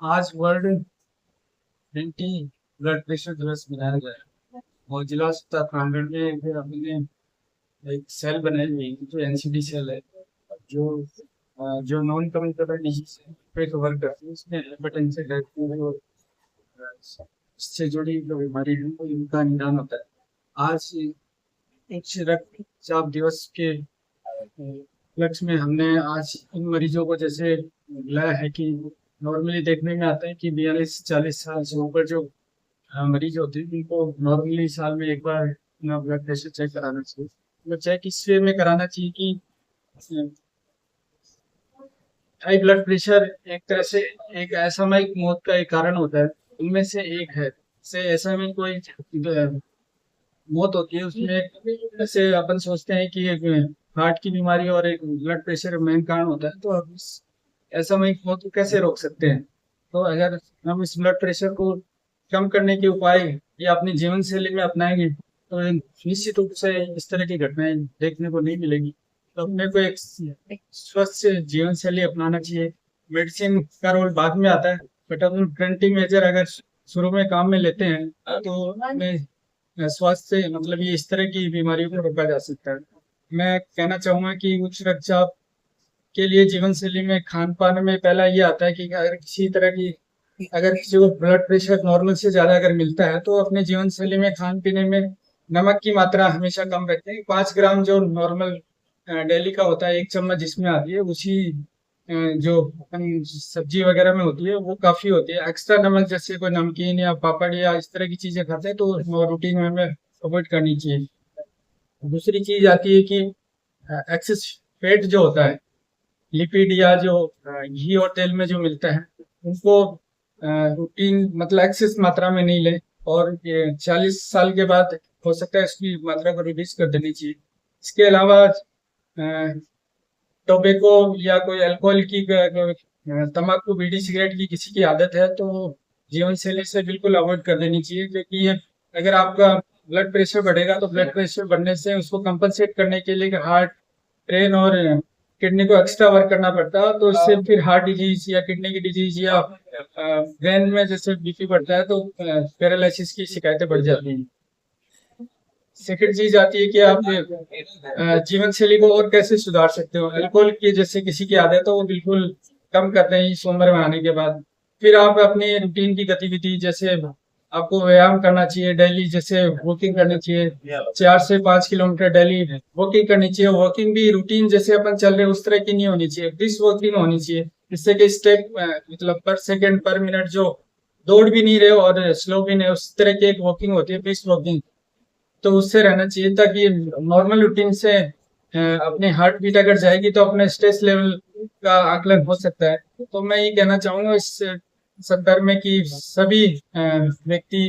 आज world anti blood pressure दिवस मनाया गया है और जिला अस्पताल प्रांगण में फिर हमने एक सेल बनाई हुई है, जो एनसीडी सेल है, जो जो नॉन कम्युनिकेबल डिजीज पे कवर करती है। इसमें हाइपरटेंशन डायबिटीज और इससे जुड़ी जो बीमारी है वो इनका निदान होता है। आज उच्च रक्तचाप दिवस के उपलक्ष्य में हमने आज इन मरीजों को जैसे बुलाया है कि नॉर्मली देखने में आता है कि 42-40 साल से ऊपर जो मरीज होते हैं उनको नॉर्मली साल में एक बार अपना ब्लड प्रेशर चेक कराना चाहिए। तो चेक इस वे में कराना चाहिए कि हाई ब्लड प्रेशर एक तरह से एक असामयिक मौत का एक कारण होता है, उनमें से एक है। से ऐसा में कोई मौत होती है उसमें जैसे अपन सोचते हैं कि एक हार्ट की बीमारी और एक ब्लड प्रेशर मेन कारण होता है, तो अब इस ऐसा में मौत को कैसे रोक सकते हैं। तो अगर हम इस ब्लड प्रेशर को कम करने के उपाय या अपनी जीवन शैली में अपनाएंगे तो निश्चित रूप से इस तरह की घटनाएं देखने को नहीं मिलेगी। तो अपने को एक स्वस्थ जीवन शैली अपनाना चाहिए। मेडिसिन का रोल बाद में आता है, बट अपन प्रिवेंटिव मेजर अगर शुरू में काम में लेते हैं तो हमें स्वास्थ्य से मतलब ये इस तरह की बीमारियों को रोका जा सकता है। मैं कहना चाहूंगा कि उच्च रक्तचाप के लिए जीवन शैली में खान पान में पहला ये आता है कि अगर किसी को ब्लड प्रेशर नॉर्मल से ज्यादा अगर मिलता है तो अपने जीवन शैली में खान पीने में नमक की मात्रा हमेशा कम रखें। 5 ग्राम जो नॉर्मल डेली का होता है, एक चम्मच जिसमें आती है, उसी जो अपन सब्जी वगैरह में होती है वो काफी होती है। एक्स्ट्रा नमक जैसे कोई नमकीन या पापड़ या इस तरह की चीजें खाते हैं तो रूटीन में हमें अवॉइड करनी चाहिए। दूसरी चीज आती है कि एक्सेस फैट जो होता है, लिपिड या जो घी और तेल में जो मिलता है, उनको रूटीन मतलब एक्सेस मात्रा में नहीं लें। और ये 40 साल के बाद हो सकता है इसकी मात्रा को रिड्यूस कर देनी चाहिए। इसके अलावा टोबैको या कोई अल्कोहल की तंबाकू बीड़ी सिगरेट की किसी की आदत है तो जीवन शैली से बिल्कुल अवॉइड कर देनी चाहिए, क्योंकि ये अगर आपका ब्लड प्रेशर बढ़ेगा तो ब्लड प्रेशर बढ़ने से उसको कंपनसेट करने के लिए हार्ट, ब्रेन और किडनी को एक्स्ट्रा वर्क करना पड़ता है। तो इससे फिर हार्ट डिजीज या किडनी की डिजीज या ब्रेन में जैसे बीपी बढ़ता है तो पैरालिसिस की शिकायतें बढ़ जाती हैं। सेकंड चीज आती है कि आप जीवन शैली को और कैसे सुधार सकते हो। अल्कोहल की जैसे किसी की आदत है वो बिल्कुल कम कर दें इस उम्र में आने के बाद। फिर आप अपनी रूटीन की गतिविधि जैसे आपको व्यायाम करना चाहिए डेली, जैसे वॉकिंग करनी चाहिए, 4 से 5 किलोमीटर डेली वॉकिंग करनी चाहिए। वॉकिंग भी रूटीन जैसे अपन चल रहे हैं उस तरह की नहीं होनी चाहिए, ब्रिस्क वॉकिंग होनी चाहिए, जिससे कि स्टेप मतलब पर सेकंड पर मिनट जो दौड़ भी नहीं रहे और स्लो भी नहीं, उस तरह की एक वॉकिंग होती है ब्रिस्क वॉकिंग। तो उससे रहना चाहिए ताकि नॉर्मल रूटीन से अपने हार्ट बीट अगर जाएगी तो अपने स्ट्रेस लेवल का आकलन हो सकता है। तो मैं ये कहना चाहूंगा इस संदर्भ में कि सभी व्यक्ति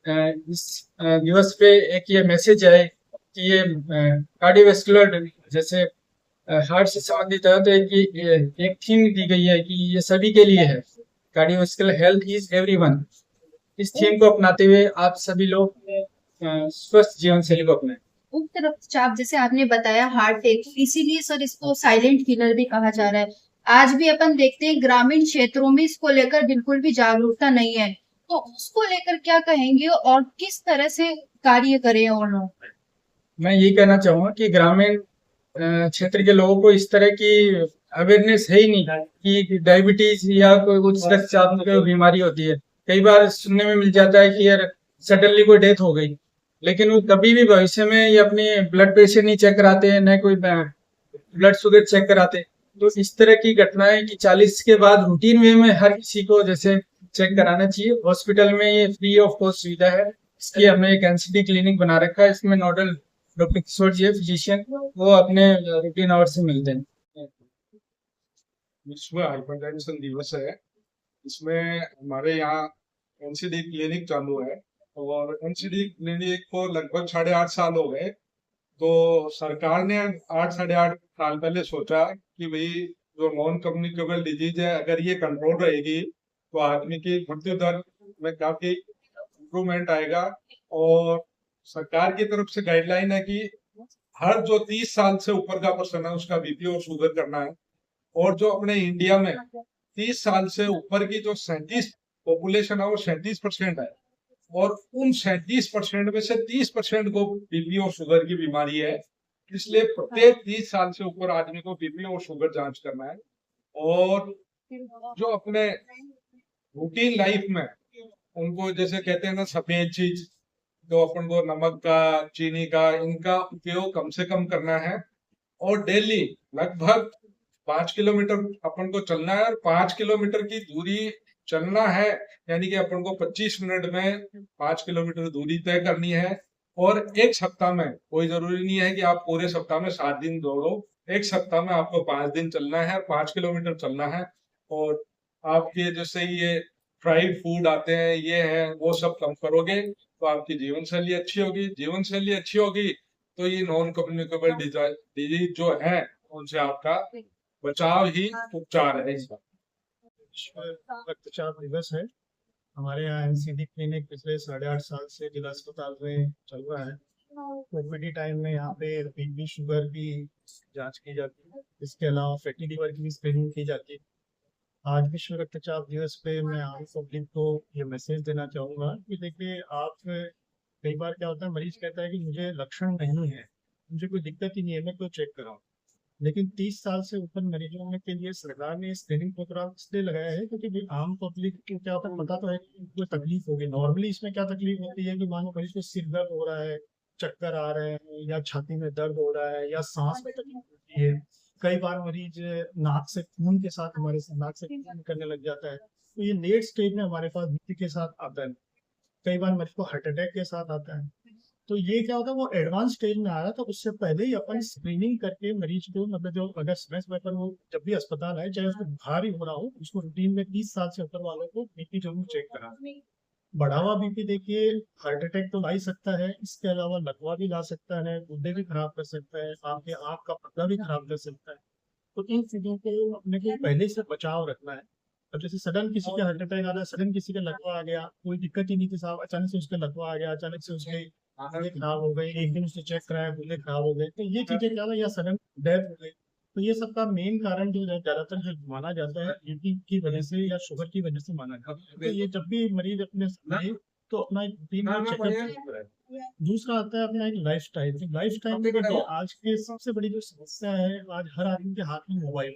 इस दिवस पे एक ये मैसेज है कि ये कार्डियोवैस्कुलर जैसे हार्ट से संबंधित है, तो एक थीम दी गई है कि ये सभी के लिए है, कार्डियोवैस्कुलर हेल्थ इज एवरीवन। इस थीम को अपनाते हुए आप सभी लोग स्वस्थ जीवन शैली को अपनाएं। उच्च रक्तचाप जैसे आपने बताया हार्ट अटैक, इसीलिए सर इसको साइलेंट किलर भी कहा जा रहा है। आज भी अपन देखते हैं ग्रामीण क्षेत्रों में इसको लेकर बिल्कुल भी जागरूकता नहीं है, तो उसको लेकर क्या कहेंगे और किस तरह से कार्य करें और लोग। मैं ये कहना चाहूंगा कि ग्रामीण क्षेत्र के लोगों को इस तरह की अवेयरनेस है ही नहीं कि डायबिटीज या कोई उच्च रक्तचाप की बीमारी होती है। कई बार सुनने में मिल जाता है कि यार सडनली कोई डेथ हो गई, लेकिन वो कभी भी भविष्य में ये अपने ब्लड प्रेशर नहीं चेक कराते हैं, न कोई ब्लड शुगर चेक कराते। तो इस तरह की घटनाएं कि 40 के बाद रूटीन वे में हर किसी को जैसे चेक कराना चाहिए। हॉस्पिटल में ये फ्री ऑफ कॉस्ट सुविधा है, इसकी हमने एक एनसीडी क्लिनिक बना रखा है। इसमें नोडल डॉक्टर किशोर जी है फिजिशियन, वो अपने रूटीन आवर से मिलते हैं। विश्व हाइपरटेंशन दिवस है। इसमें हमारे यहाँ एनसीडी क्लिनिक चालू है और एनसीडी क्लिनिक को लगभग 8.5 साल हो गए। तो सरकार ने 8 साढ़े 8 साल पहले सोचा कि भाई जो नॉन कम्युनिकेबल डिजीज है अगर ये कंट्रोल रहेगी तो आदमी की मृत्यु दर में काफी इम्प्रूवमेंट आएगा। और सरकार की तरफ से गाइडलाइन है कि हर जो 30 साल से ऊपर का पर्सन है उसका बीपी और शुगर करना है। और जो अपने इंडिया में 30 साल से ऊपर की जो 37 पॉपुलेशन है वो 37% है, और उन 37% में से 30% को बीपी और शुगर की बीमारी है। इसलिए प्रत्येक 30 साल से ऊपर आदमी को बीपी और शुगर जांच करना है। और जो अपने रूटीन लाइफ में उनको जैसे कहते हैं ना सफेद चीज, तो अपन को नमक का, चीनी का, इनका उपयोग कम से कम करना है। और डेली लगभग 5 किलोमीटर अपन को चलना है, और 5 किलोमीटर की दूरी चलना है, यानी कि अपन को 25 मिनट में 5 किलोमीटर दूरी तय करनी है। और एक सप्ताह में, कोई जरूरी नहीं है कि आप पूरे सप्ताह में 7 दिन दौड़ो, एक सप्ताह में आपको 5 दिन चलना है और 5 किलोमीटर चलना है। और आपके जैसे ये फ्राइड फूड आते हैं, ये है, वो सब कम करोगे तो आपकी जीवन शैली अच्छी होगी। जीवन शैली अच्छी होगी तो ये नॉन कम्युनिकेबल डिजीज जो है उनसे आपका बचाव ही उपचार है इसका। विश्व रक्तचाप दिवस है। हमारे यहाँ एनसीडी क्लिनिक पिछले 8.5 साल से जिला अस्पताल में चल रहा है। कोविड टाइम में यहाँ पे बीपी शुगर की जांच की जाती है, इसके अलावा फैटी लिवर की भी स्क्रीनिंग की जाती है। आज विश्व रक्तचाप दिवस पे मैं आम पब्लिक को ये मैसेज देना चाहूँगा कि देखिए, आप कई बार क्या होता है, मरीज कहता है कि मुझे लक्षण नहीं है, मुझे कोई दिक्कत ही नहीं है, मैं कोई चेक कराऊँ। लेकिन 30 साल से ऊपर मरीजों के लिए सरकार ने स्क्रीनिंग प्रोग्राम इसलिए लगाया है क्योंकि भाई आम पब्लिक को क्या होता है, पता तो है कि उनको तकलीफ होगी। नॉर्मली इसमें क्या तकलीफ होती है कि मानो मरीज को सिर दर्द हो रहा है, चक्कर आ रहे हैं, या छाती में दर्द हो रहा है, या सांस में तकलीफ होती है। कई बार मरीज नाक से खून के साथ, हमारे से नाक से खून निकलने लग जाता है, तो ये लेट स्टेज में हमारे पास बीपी के साथ आता है। कई बार मरीज को हार्ट अटैक के साथ आता है। तो ये क्या होता है, वो एडवांस स्टेज में आ रहा है, तो उससे पहले ही अपन स्क्रीनिंग करके मरीज को, मतलब जो अगर समय समय पर वो जब भी अस्पताल आए, चाहे उसको बुखार ही हो रहा हो, उसको रूटीन में 30 साल से ऊपर वालों को बीपी जरूर चेक करा। बढ़ा हुआ बीपी देखिए हार्ट अटैक तो ला ही सकता है, इसके अलावा लकवा भी ला सकता है, गुर्दे भी खराब कर सकता है, आपके आँख का पत्ता भी खराब कर सकता है। तो इन चीजों को अपने को पहले से बचाव रखना है। अब जैसे सडन किसी का हार्ट अटैक आ रहा है, सडन किसी का लकवा आ गया, कोई दिक्कत ही नहीं थी साहब, अचानक से उसका लकवा आ गया, अचानक से उसके आंखें खराब हो गई, एक दिन उसने चेक कराया, गुर्दे खराब हो गए, तो ये चीजें क्या है, या सडन डेथ हो गई। तो ये सबका मेन कारण जो है, ज्यादातर जो माना जाता है बीपी की वजह से या शुगर की वजह से माना जाता है। तो ये जब भी मरीज अपने सामने, तो अपना एक रूटीन में चेकअप जरूर कराए। दूसरा आता है अपना एक लाइफ स्टाइल। लाइफ स्टाइल में देखिए, आज की सबसे बड़ी जो समस्या है, आज हर आदमी के हाथ में मोबाइल।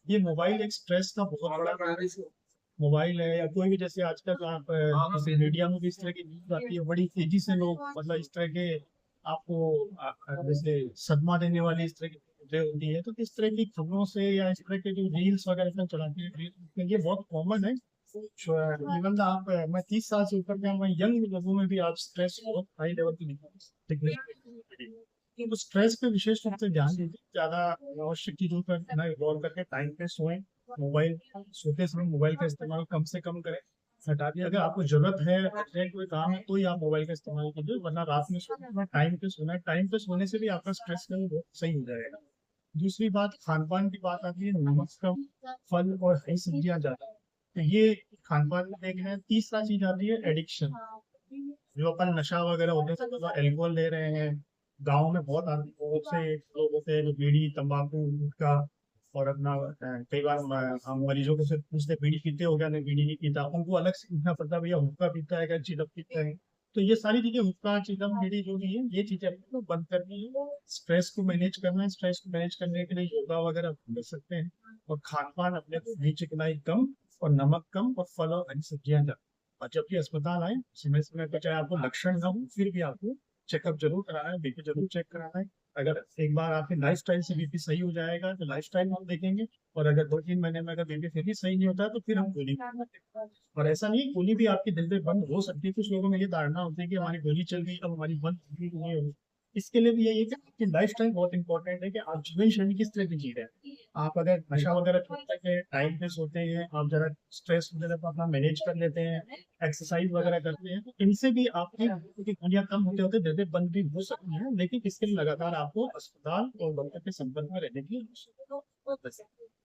ये मोबाइल एक स्ट्रेस का बहुत बड़ा मोबाइल है, या कोई भी, जैसे आजकल आप जैसे मीडिया में भी इस तरह की न्यूज आती है, बड़ी तेजी से लोग, मतलब इस तरह के आपको जैसे सदमा देने वाली इस तरह की खबरें होती है, तो इस तरह की खबरों से या इस तरह के जो रील्स वगैरह में चलाते हैं, ये बहुत कॉमन है। इवन आप, मैं 30 साल से ऊपर का, मैं यंग लोगों में भी आज स्ट्रेस बहुत हाई लेवल पे दिखने तो स्ट्रेस पे विशेष रूप से ध्यान दीजिए। ज्यादा अनावश्यक चीजों पर ना गौर करके टाइम पे सोएं। मोबाइल, सोते समय मोबाइल का इस्तेमाल कम से कम करें, हटा दिए। अगर आपको जरूरत है, अर्जेंट कोई काम है, तो ही आप मोबाइल का इस्तेमाल कीजिए, वरना रात में सोना, टाइम पे सोना है। टाइम पे सोने से भी आपका स्ट्रेस लेवल बहुत सही हो जाएगा। दूसरी बात, खान पान की बात आती है, नमक कम, फल और हरी सब्जियां ज्यादा। तो ये खान पान में देख रहे हैं। तीसरा चीज आती है एडिक्शन। जो अपन नशा वगैरह होने से ज्यादा एल्कोहल ले रहे हैं। गाँव में बहुत आदमी, बहुत से लोग होते हैं जो बीड़ी, तंबाकू, गुटखा, और अपना कई बार हम मरीजों को सिर्फ पूछते बीड़ी पीते हो क्या, नहीं बीड़ी नहीं पीता, उनको अलग से पूछना पड़ता है भैया हुक्का पीता है क्या, चिलम पीता है। तो ये सारी चीजें, हुक्का, चिलम, बीड़ी जो भी है, ये चीजें अपने को बंद करनी है। स्ट्रेस को मैनेज करना है। स्ट्रेस को मैनेज करने के लिए योगा वगैरह कर सकते हैं। और खान पान अपने को घी चिकनाई कम, और नमक कम, और फल और हरी सब्जियां ज्यादा। और जब भी अस्पताल आए, समय समय पर, चाहे आपको लक्षण ना हो, फिर भी आपको चेकअप जरूर कराना है, बीपी जरूर चेक कराना है। अगर एक बार आपके लाइफस्टाइल से बीपी सही हो जाएगा, तो लाइफस्टाइल हम देखेंगे। और अगर 2-3 महीने में अगर बीपी फिर भी सही नहीं होता है, तो फिर हम गोली। और ऐसा नहीं, गोली भी आपकी दिल पे बंद हो सकती है। कुछ लोगों में ये धारणा होती है कि हमारी गोली चल गई, अब हमारी बंद नहीं होगी। इसके लिए भी यही है कि आपकी लाइफस्टाइल बहुत इंपॉर्टेंट है, कि आप जीवन शैली किस तरह की जी रहे हैं। आप अगर नशा वगैरह छोड़ते हैं, टाइम पे सोते हैं, आप जरा स्ट्रेस वगैरह को अपना मैनेज कर लेते हैं, एक्सरसाइज वगैरह करते हैं, तो इनसे भी आपकी गोलियां कम होते होते धीरे बंद भी हो सकती हैं। लेकिन इसके लिए लगातार आपको अस्पताल और डॉक्टर के संपर्क में रहने की आवश्यकता है।